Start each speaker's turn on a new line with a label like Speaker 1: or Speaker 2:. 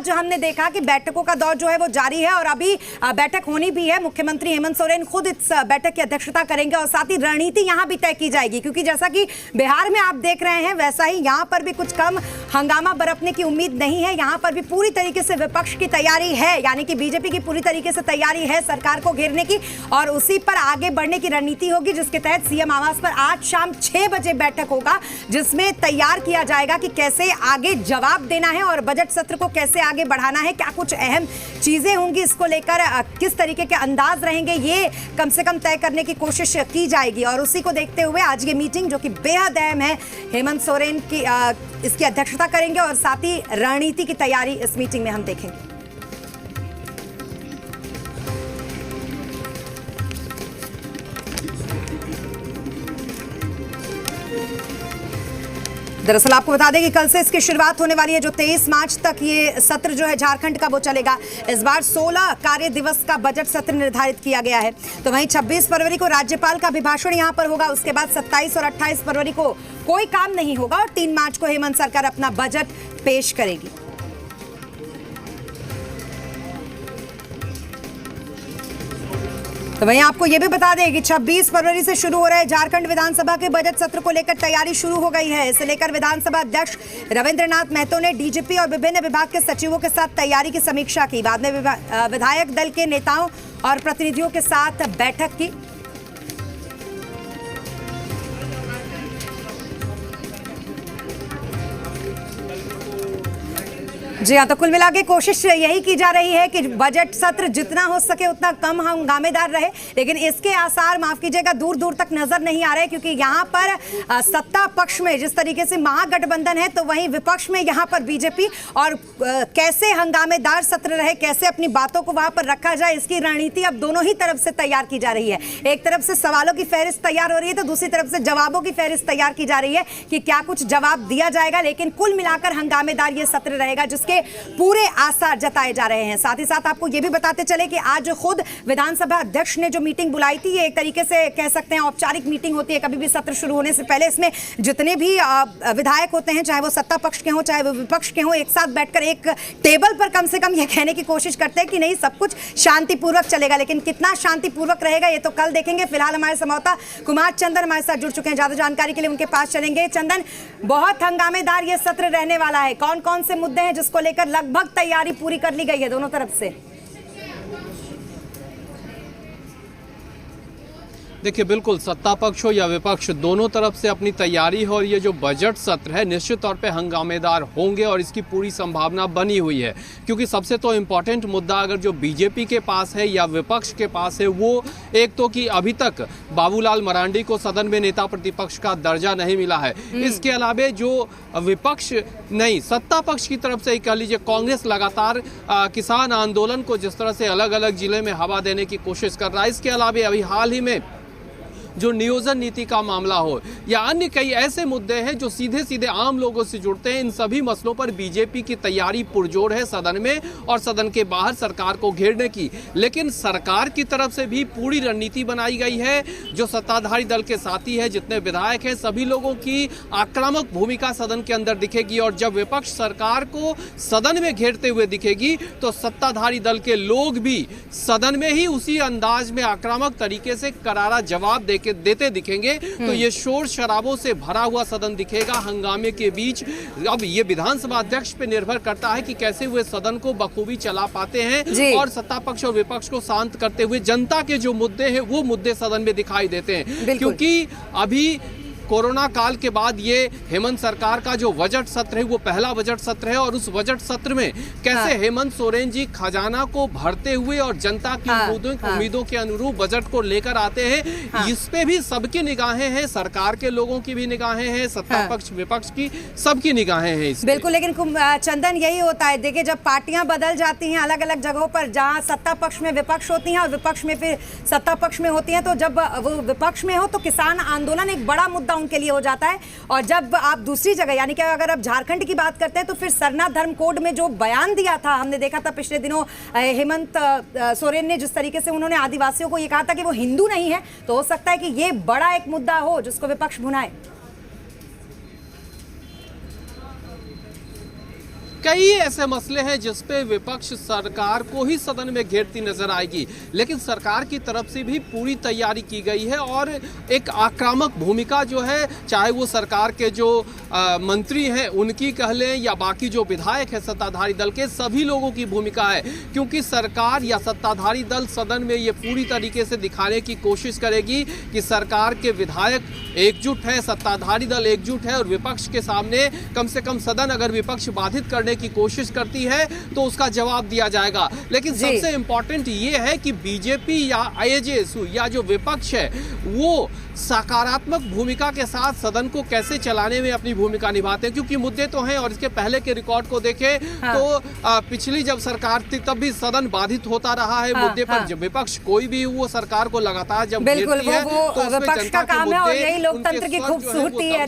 Speaker 1: आज हमने देखा कि बैठकों का दौर जो है वो जारी है और अभी बैठक होनी भी है। मुख्यमंत्री हेमंत सोरेन खुद इस बैठक की अध्यक्षता करेंगे और साथ ही रणनीति यहां भी तय की जाएगी, क्योंकि जैसा कि बिहार में आप देख रहे हैं वैसा ही यहां पर भी कुछ कम हंगामा बरतने की उम्मीद नहीं है। यहां पर भी पूरी तरीके से विपक्ष की तैयारी है, यानी कि बीजेपी की पूरी तरीके से तैयारी है सरकार को घेरने की और उसी पर आगे बढ़ने की रणनीति होगी, जिसके तहत सीएम आवास पर आज शाम 6 बजे बैठक होगा, जिसमें तैयार किया जाएगा कि कैसे आगे जवाब देना है और बजट सत्र को कैसे आगे बढ़ाना है, क्या कुछ अहम चीजें होंगी, इसको लेकर किस तरीके के अंदाज रहेंगे, ये कम से कम तय करने की कोशिश की जाएगी। और उसी को देखते हुए आज ये मीटिंग जो कि बेहद अहम है, हेमंत सोरेन की इसकी अध्यक्षता करेंगे और साथ ही रणनीति की तैयारी इस मीटिंग में हम देखेंगे। दरअसल आपको बता दें कि कल से इसकी शुरुआत होने वाली है, जो 23 मार्च तक ये सत्र जो है झारखंड का वो चलेगा। इस बार 16 कार्य दिवस का बजट सत्र निर्धारित किया गया है। तो वहीं 26 फरवरी को राज्यपाल का अभिभाषण यहां पर होगा, उसके बाद 27 और 28 फरवरी को कोई काम नहीं होगा और 3 मार्च को हेमंत सरकार अपना बजट पेश करेगी। तो वहीं आपको यह भी बता दें कि 26 फरवरी से शुरू हो रहे झारखंड विधानसभा के बजट सत्र को लेकर तैयारी शुरू हो गई है। इसे लेकर विधानसभा अध्यक्ष रविंद्रनाथ महतो ने डीजीपी और विभिन्न विभाग के सचिवों के साथ तैयारी की समीक्षा की। बाद में विधायक दल के नेताओं और प्रतिनिधियों के साथ बैठक की। जी हाँ, तो कुल मिला के कोशिश यही की जा रही है कि बजट सत्र जितना हो सके उतना कम हंगामेदार रहे, लेकिन इसके आसार माफ कीजिएगा दूर दूर तक नजर नहीं आ रहे, क्योंकि यहाँ पर सत्ता पक्ष में जिस तरीके से महागठबंधन है तो वहीं विपक्ष में यहाँ पर बीजेपी, और कैसे हंगामेदार सत्र रहे, कैसे अपनी बातों को वहां पर रखा जाए, इसकी रणनीति अब दोनों ही तरफ से तैयार की जा रही है। एक तरफ से सवालों की फहरिस्त तैयार हो रही है तो दूसरी तरफ से जवाबों की फहरिस्त तैयार की जा रही है कि क्या कुछ जवाब दिया जाएगा, लेकिन कुल मिलाकर हंगामेदार ये सत्र रहेगा जिसके पूरे आसार जताए जा रहे हैं। साथ ही साथ आपको यह भी बताते चले कि आज खुद विधानसभा अध्यक्ष ने जो मीटिंग बुलाई थी, ये एक तरीके से कह सकते हैं औपचारिक मीटिंग होती है कभी भी सत्र शुरू होने से पहले। इसमें जितने भी विधायक होते हैं, चाहे वो सत्ता पक्ष के हों चाहे वो विपक्ष के हों, एक साथ बैठकर एक टेबल पर कम से कम यह कहने की कोशिश करते हैं कि नहीं सब कुछ शांतिपूर्वक चलेगा, लेकिन कितना शांतिपूर्वक रहेगा ये तो कल देखेंगे। फिलहाल हमारे संवाददाता कुमार चंदन हमारे साथ जुड़ चुके हैं, ज्यादा जानकारी के लिए उनके पास चलेंगे। चंदन, बहुत हंगामेदार ये सत्र रहने वाला है, कौन कौन से मुद्दे हैं जिसको लेकर लगभग तैयारी पूरी कर ली गई है दोनों तरफ से?
Speaker 2: देखिए, बिल्कुल सत्ता पक्ष हो या विपक्ष, दोनों तरफ से अपनी तैयारी हो और ये जो बजट सत्र है निश्चित तौर पे हंगामेदार होंगे और इसकी पूरी संभावना बनी हुई है, क्योंकि सबसे तो इम्पॉर्टेंट मुद्दा अगर जो बीजेपी के पास है या विपक्ष के पास है वो एक तो कि अभी तक बाबूलाल मरांडी को सदन में नेता प्रतिपक्ष का दर्जा नहीं मिला है। इसके अलावा जो विपक्ष नहीं सत्ता पक्ष की तरफ से कह लीजिए कांग्रेस लगातार किसान आंदोलन को जिस तरह से अलग अलग जिले में हवा देने की कोशिश कर रहा है, इसके अलावा अभी हाल ही में जो नियोजन नीति का मामला हो या अन्य कई ऐसे मुद्दे हैं जो सीधे सीधे आम लोगों से जुड़ते हैं, इन सभी मसलों पर बीजेपी की तैयारी पुरजोर है सदन में और सदन के बाहर सरकार को घेरने की। लेकिन सरकार की तरफ से भी पूरी रणनीति बनाई गई है। जो सत्ताधारी दल के साथी हैं, जितने विधायक हैं, सभी लोगों की आक्रामक भूमिका सदन के अंदर दिखेगी और जब विपक्ष सरकार को सदन में घेरते हुए दिखेगी तो सत्ताधारी दल के लोग भी सदन में ही उसी अंदाज में आक्रामक तरीके से करारा जवाब देते दिखेंगे। तो ये शोर शराबों से भरा हुआ सदन दिखेगा हंगामे के बीच। अब ये विधानसभा अध्यक्ष पे निर्भर करता है कि कैसे वे सदन को बखूबी चला पाते हैं और सत्ता पक्ष और विपक्ष को शांत करते हुए जनता के जो मुद्दे हैं वो मुद्दे सदन में दिखाई देते हैं, क्योंकि अभी कोरोना काल के बाद ये हेमंत सरकार का जो बजट सत्र है वो पहला बजट सत्र है और उस बजट सत्र में कैसे हेमंत सोरेन जी खजाना को भरते हुए और जनता की उम्मीदों के अनुरूप बजट को लेकर आते हैं, इस पे भी सबकी निगाहें हैं, सरकार के लोगों की भी निगाहें हैं, सत्ता पक्ष विपक्ष की सबकी निगाहें हैं।
Speaker 1: बिल्कुल, लेकिन चंदन यही होता है, देखिए जब पार्टियां बदल जाती हैं अलग अलग जगहों पर, जहां सत्ता पक्ष में विपक्ष होती हैं और विपक्ष में फिर सत्ता पक्ष में होती हैं, तो जब वो विपक्ष में हो तो किसान आंदोलन एक बड़ा मुद्दा उनके लिए हो जाता है, और जब आप दूसरी जगह यानी कि अगर आप झारखंड की बात करते हैं तो फिर सरना धर्म कोड में जो बयान दिया था, हमने देखा था पिछले दिनों हेमंत सोरेन ने जिस तरीके से उन्होंने आदिवासियों को ये कहा था कि वो हिंदू नहीं है, तो हो सकता है कि ये बड़ा एक मुद्दा हो जिसको विपक्ष भुनाए।
Speaker 2: कई ऐसे मसले हैं जिस पे विपक्ष सरकार को ही सदन में घेरती नजर आएगी, लेकिन सरकार की तरफ से भी पूरी तैयारी की गई है और एक आक्रामक भूमिका जो है, चाहे वो सरकार के जो मंत्री हैं उनकी कह लें या बाकी जो विधायक है सत्ताधारी दल के, सभी लोगों की भूमिका है, क्योंकि सरकार या सत्ताधारी दल सदन में ये पूरी तरीके से दिखाने की कोशिश करेगी कि सरकार के विधायक एकजुट है, सत्ताधारी दल एकजुट है और विपक्ष के सामने कम से कम सदन अगर विपक्ष बाधित करने की कोशिश करती है तो उसका जवाब दिया जाएगा। लेकिन सबसे इंपॉर्टेंट ये है कि बीजेपी या एजेएसयू या जो विपक्ष है वो सकारात्मक भूमिका के साथ सदन को कैसे चलाने में अपनी भूमिका निभाते हैं, क्योंकि मुद्दे तो हैं और इसके पहले के रिकॉर्ड को देखें तो पिछली जब सरकार थी तब भी सदन बाधित होता रहा है मुद्दे पर। जब विपक्ष कोई भी वो सरकार को लगातार जब
Speaker 1: बिल्कुल
Speaker 2: घेरती है
Speaker 1: वो
Speaker 2: तो उसमें
Speaker 1: विपक्ष का
Speaker 2: जनता के
Speaker 1: काम है और
Speaker 2: मुद्दे,
Speaker 1: यही
Speaker 2: उनके
Speaker 1: लोकतंत्र की
Speaker 2: स्वर जो है वो
Speaker 1: खूबसूरती है।